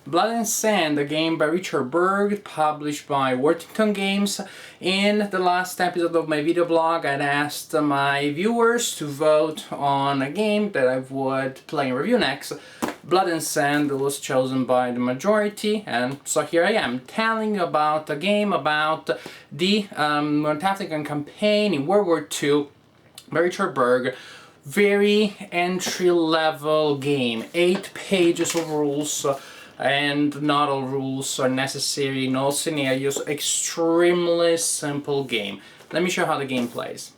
Blood and Sand, a game by Richard Berg, published by Worthington Games. In the last episode of my video blog, I'd asked my viewers to vote on a game that I would play and review next. Blood and Sand was chosen by the majority, and so here I am telling you about a game about the North African campaign in World War II by Richard Berg. Very entry-level game, 8 pages of rules, and not all rules are necessary in all scenarios. Extremely simple game. Let me show you how the game plays.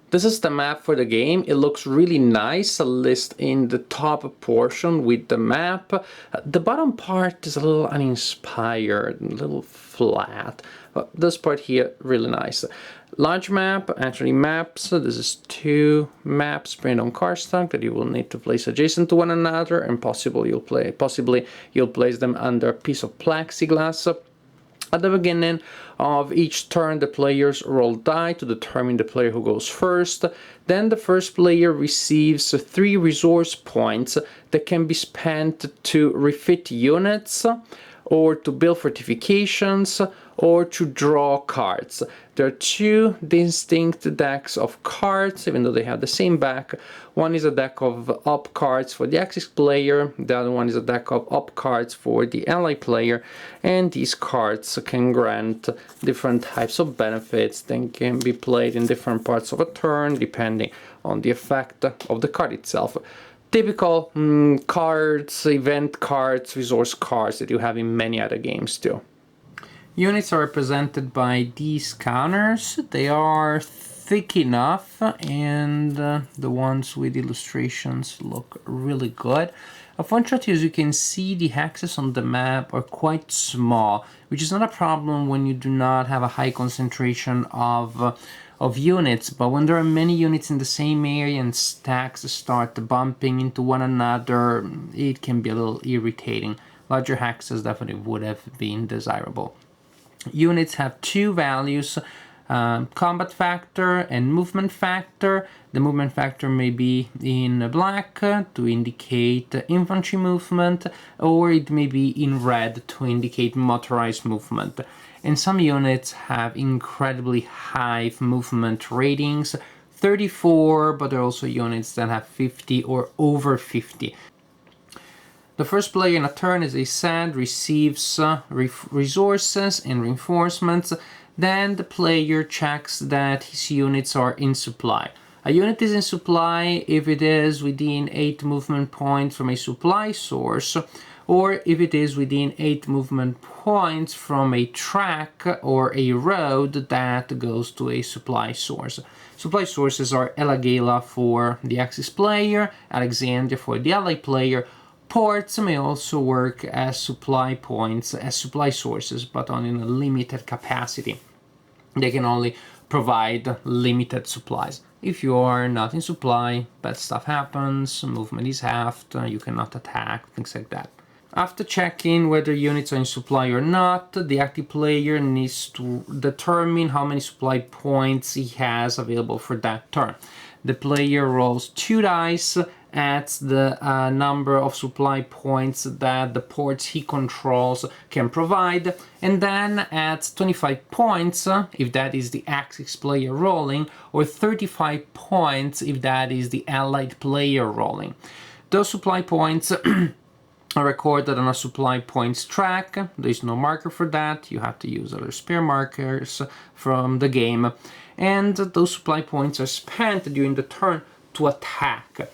This is the map for the game. It looks really nice, a list in the top portion with the map. The bottom part is a little uninspired, a little flat. But this part here, really nice. Large map, actually maps. This is 2 maps printed on cardstock that you will need to place adjacent to one another, and possibly you'll place them under a piece of plexiglass. At the beginning of each turn, the players roll die to determine the player who goes first. Then the first player receives 3 resource points that can be spent to refit units, or to build fortifications, or to draw cards. There are 2 distinct decks of cards, even though they have the same back. One is a deck of up cards for the Axis player, the other one is a deck of up cards for the ally player, and these cards can grant different types of benefits that can be played in different parts of a turn, depending on the effect of the card itself. Typical cards, event cards, resource cards that you have in many other games too. Units are represented by these counters. They are thick enough, and the ones with illustrations look really good. Unfortunately, as you can see, the hexes on the map are quite small, which is not a problem when you do not have a high concentration of units, but when there are many units in the same area and stacks start bumping into one another, it can be a little irritating. Larger hexes definitely would have been desirable. Units have 2 values, combat factor and movement factor. The movement factor may be in black to indicate infantry movement, or it may be in red to indicate motorized movement. And some units have incredibly high movement ratings, 34, but there are also units that have 50 or over 50. The first player in a turn, as I said, receives resources and reinforcements. Then the player checks that his units are in supply. A unit is in supply if it is within 8 movement points from a supply source, or if it is within 8 movement points from a track or a road that goes to a supply source. Supply sources are Elagala for the Axis player, Alexandria for the ally player. Ports may also work as supply points, as supply sources, but only in a limited capacity. They can only provide limited supplies. If you are not in supply, bad stuff happens, movement is halved, you cannot attack, things like that. After checking whether units are in supply or not, the active player needs to determine how many supply points he has available for that turn. The player rolls 2 dice, adds the number of supply points that the ports he controls can provide, and then adds 25 points if that is the Axis player rolling, or 35 points if that is the allied player rolling. Those supply points are recorded on a supply points track. There is no marker for that. You have to use other spare markers from the game. And those supply points are spent during the turn to attack.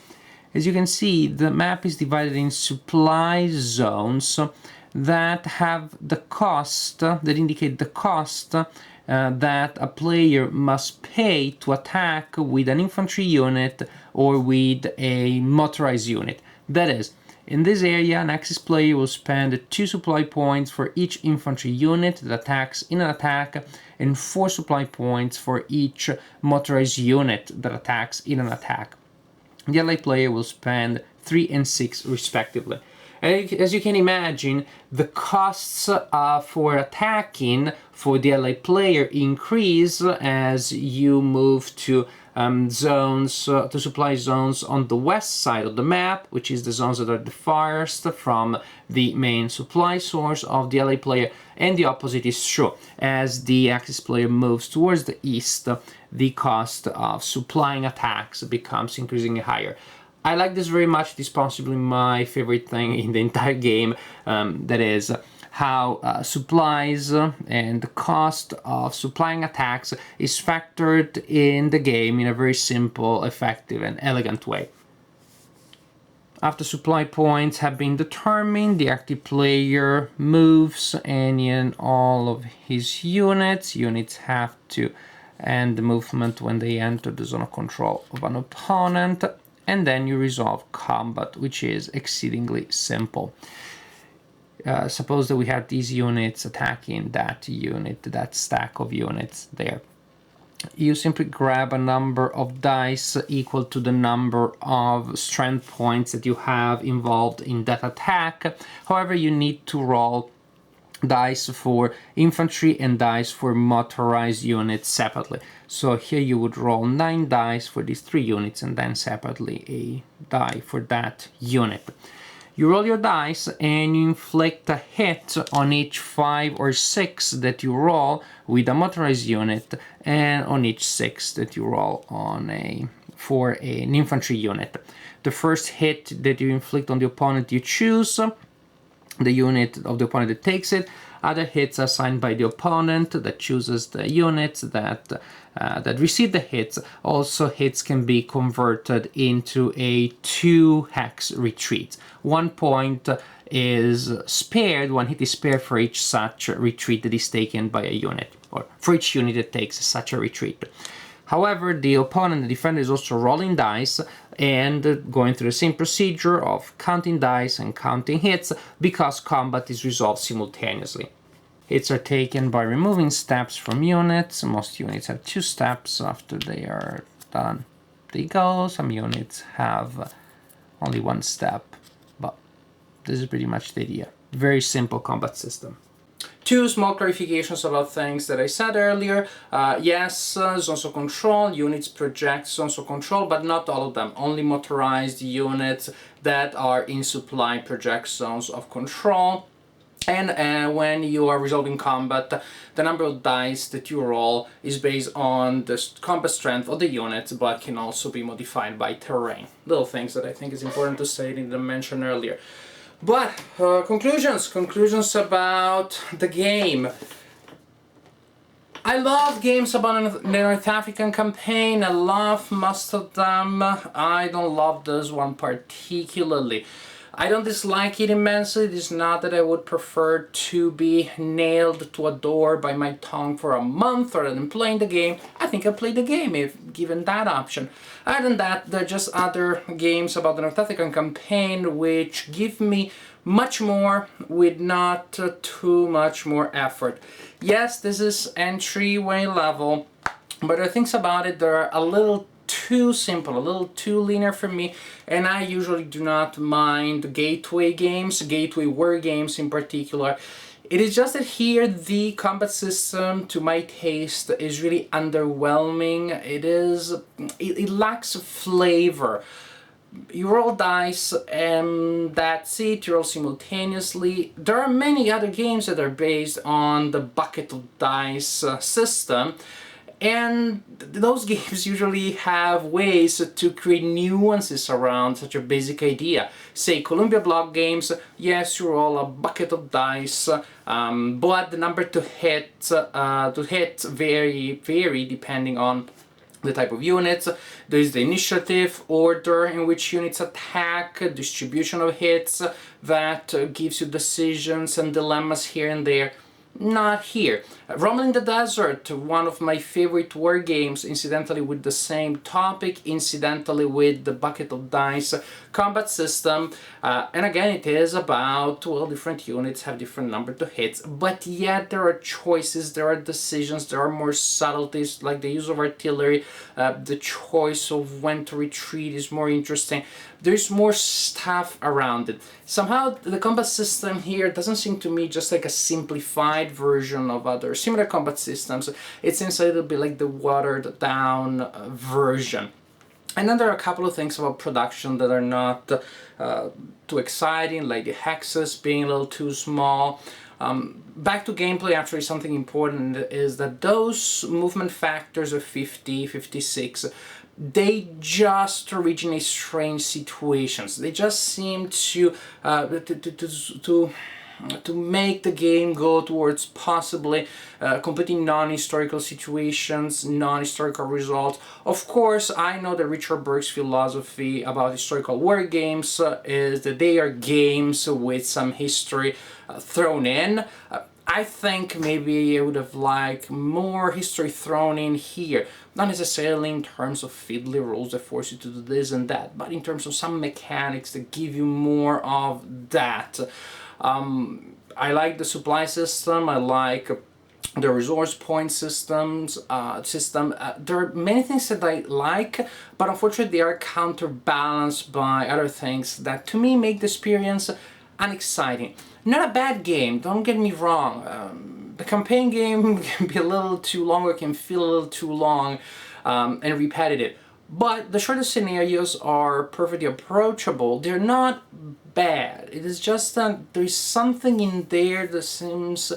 As you can see, the map is divided in supply zones that have the cost, that indicate the cost that a player must pay to attack with an infantry unit or with a motorized unit. That is, in this area, an Axis player will spend 2 supply points for each infantry unit that attacks in an attack, and 4 supply points for each motorized unit that attacks in an attack. The ally player will spend 3 and 6 respectively. And as you can imagine, the costs for attacking for the ally player increase as you move to zones, to supply zones on the west side of the map, which is the zones that are the farthest from the main supply source of the ally player, and the opposite is true. As the Axis player moves towards the east, the cost of supplying attacks becomes increasingly higher. I like this very much. It is possibly my favorite thing in the entire game. That is how supplies and the cost of supplying attacks is factored in the game in a very simple, effective, and elegant way. After supply points have been determined, the active player moves any and all of his units. Units have to end the movement when they enter the zone of control of an opponent, and then you resolve combat, which is exceedingly simple. Suppose that we have these units attacking that unit, that stack of units there. You simply grab a number of dice equal to the number of strength points that you have involved in that attack. However, you need to roll dice for infantry and dice for motorized units separately. So here you would roll 9 dice for these 3 units and then separately a die for that unit. You roll your dice and you inflict a hit on each 5 or 6 that you roll with a motorized unit, and on each 6 that you roll for an infantry unit. The first hit that you inflict on the opponent, you choose the unit of the opponent that takes it. Other hits are assigned by the opponent that chooses the units that receive the hits. Also, hits can be converted into a 2 hex retreat. 1 point is spared, 1 hit is spared for each such retreat that is taken by a unit, or for each unit that takes such a retreat. However, the opponent, the defender, is also rolling dice and going through the same procedure of counting dice and counting hits, because combat is resolved simultaneously. Hits are taken by removing steps from units. Most units have 2 steps. After they are done, they go. Some units have only 1 step, but this is pretty much the idea. Very simple combat system. 2 small clarifications about things that I said earlier. Yes, zones of control, units project zones of control, but not all of them. Only motorized units that are in supply project zones of control. And when you are resolving combat, the number of dice that you roll is based on the combat strength of the unit, but can also be modified by terrain. Little things that I think is important to say, didn't mention earlier. But conclusions about the game. I love games about the North African campaign. I love most of them. I don't love this one particularly. I don't dislike it immensely. It is not that I would prefer to be nailed to a door by my tongue for a month rather than playing the game. I think I'll play the game if given that option. Other than that, there are just other games about the North African campaign which give me much more with not too much more effort. Yes, this is entryway level, but there are things about it that are a little too simple, a little too linear for me, and I usually do not mind gateway games, gateway war games in particular. It is just that here the combat system, to my taste, is really underwhelming. It lacks flavor. You roll dice and that's it, you roll simultaneously. There are many other games that are based on the bucket of dice system, and those games usually have ways to create nuances around such a basic idea. Say Columbia block games, yes, you roll a bucket of dice, but the number to hit vary depending on the type of units. There is the initiative order in which units attack, distribution of hits that gives you decisions and dilemmas here and there. Not here. Rumble in the Desert, one of my favorite war games, incidentally with the same topic, incidentally with the bucket of dice, combat system, and again it is about, well, different units have different number to hits, but yet there are choices, there are decisions, there are more subtleties, like the use of artillery, the choice of when to retreat is more interesting. There's more stuff around it. Somehow the combat system here doesn't seem to me just like a simplified version of other similar combat systems. It seems a little bit like the watered down version. And then there are a couple of things about production that are not too exciting, like the hexes being a little too small. Back to gameplay, actually something important is that those movement factors of 50, 56, they just originate strange situations. They just seem to make the game go towards possibly completely non-historical situations, non-historical results. Of course, I know that Richard Berg's philosophy about historical war games is that they are games with some history thrown in. I think maybe I would have liked more history thrown in here. Not necessarily in terms of fiddly rules that force you to do this and that, but in terms of some mechanics that give you more of that. I like the supply system, I like the resource point system. There are many things that I like, but unfortunately they are counterbalanced by other things that to me make the experience unexciting. Not a bad game, don't get me wrong. The campaign game can be a little too long, or can feel a little too long and repetitive. But the shorter scenarios are perfectly approachable. They're not bad. It is just that there's something in there that seems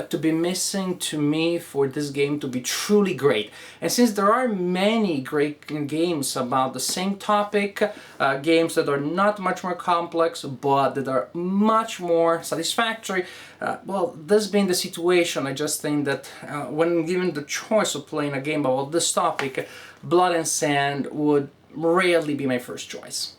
to be missing to me for this game to be truly great. And since there are many great games about the same topic, games that are not much more complex but that are much more satisfactory, well, this being the situation, I just think that when given the choice of playing a game about this topic, Blood and Sand would rarely be my first choice.